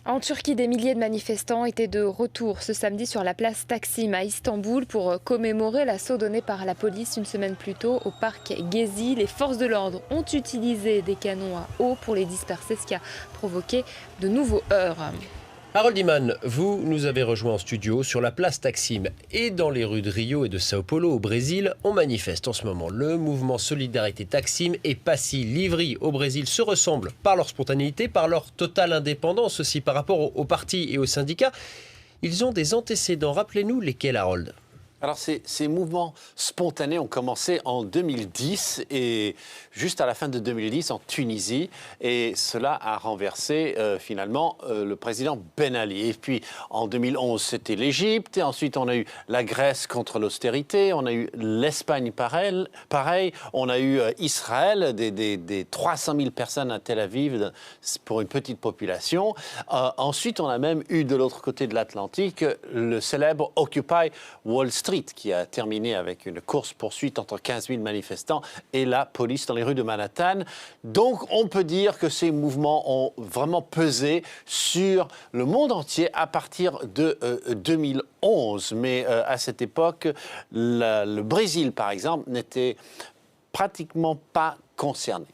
En Turquie, des milliers de manifestants étaient de retour ce samedi sur la place Taksim à Istanbul pour commémorer l'assaut donné par la police une semaine plus tôt au parc Gezi. Les forces de l'ordre ont utilisé des canons à eau pour les disperser, ce qui a provoqué de nouveaux heurts. Harold Iman, vous nous avez rejoint en studio sur la place Taksim et dans les rues de Rio et de Sao Paulo au Brésil, on manifeste en ce moment. Le mouvement Solidarité Taksim et Passy Livry au Brésil se ressemblent par leur spontanéité, par leur totale indépendance aussi par rapport aux partis et aux syndicats. Ils ont des antécédents, rappelez-nous lesquels, Harold? Alors, ces mouvements spontanés ont commencé en 2010 et juste à la fin de 2010 en Tunisie. Et cela a renversé finalement le président Ben Ali. Et puis en 2011, c'était l'Égypte. Et ensuite, on a eu la Grèce contre l'austérité. On a eu l'Espagne pareil. On a eu Israël, des 300 000 personnes à Tel Aviv pour une petite population. Ensuite, on a même eu de l'autre côté de l'Atlantique le célèbre Occupy Wall Street, qui a terminé avec une course-poursuite entre 15 000 manifestants et la police dans les rues de Manhattan. Donc, on peut dire que ces mouvements ont vraiment pesé sur le monde entier à partir de 2011. Mais à cette époque, le Brésil, par exemple, n'était pratiquement pas concerné.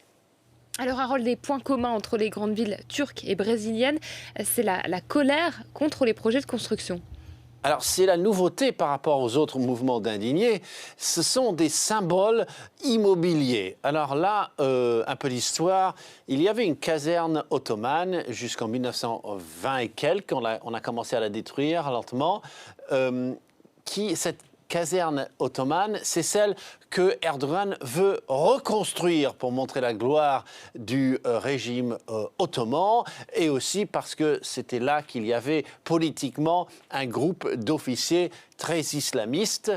Alors Harold, les points communs entre les grandes villes turques et brésiliennes, c'est la colère contre les projets de construction. Alors, c'est la nouveauté par rapport aux autres mouvements d'indignés. Ce sont des symboles immobiliers. Alors là, un peu d'histoire. Il y avait une caserne ottomane jusqu'en 1920 et quelques. On a commencé à la détruire lentement. Cette caserne ottomane, c'est celle que Erdogan veut reconstruire pour montrer la gloire du régime ottoman et aussi parce que c'était là qu'il y avait politiquement un groupe d'officiers très islamistes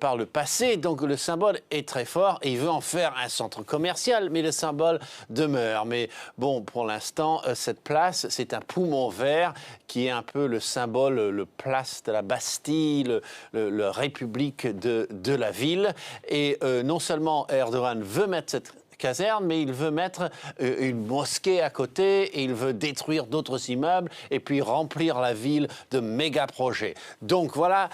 par le passé. Donc le symbole est très fort et il veut en faire un centre commercial, mais le symbole demeure. Mais bon, pour l'instant, cette place, c'est un poumon vert qui est un peu le symbole, le place de la Bastille, le République de la ville. Et non seulement Erdogan veut mettre cette caserne, mais il veut mettre une mosquée à côté et il veut détruire d'autres immeubles et puis remplir la ville de méga projets. Donc voilà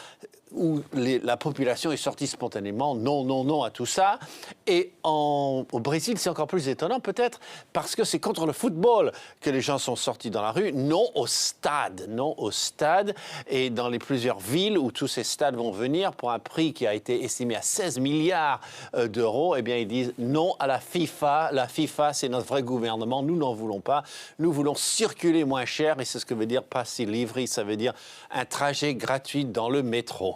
où la population est sortie spontanément, non, non, non à tout ça. Et au Brésil, c'est encore plus étonnant peut-être parce que c'est contre le football que les gens sont sortis dans la rue, non au stade, non au stade. Et dans les plusieurs villes où tous ces stades vont venir pour un prix qui a été estimé à 16 milliards d'euros, eh bien ils disent non à la FIFA. La FIFA, c'est notre vrai gouvernement, nous n'en voulons pas. Nous voulons circuler moins cher et c'est ce que veut dire Passy Livry, ça veut dire un trajet gratuit dans le métro.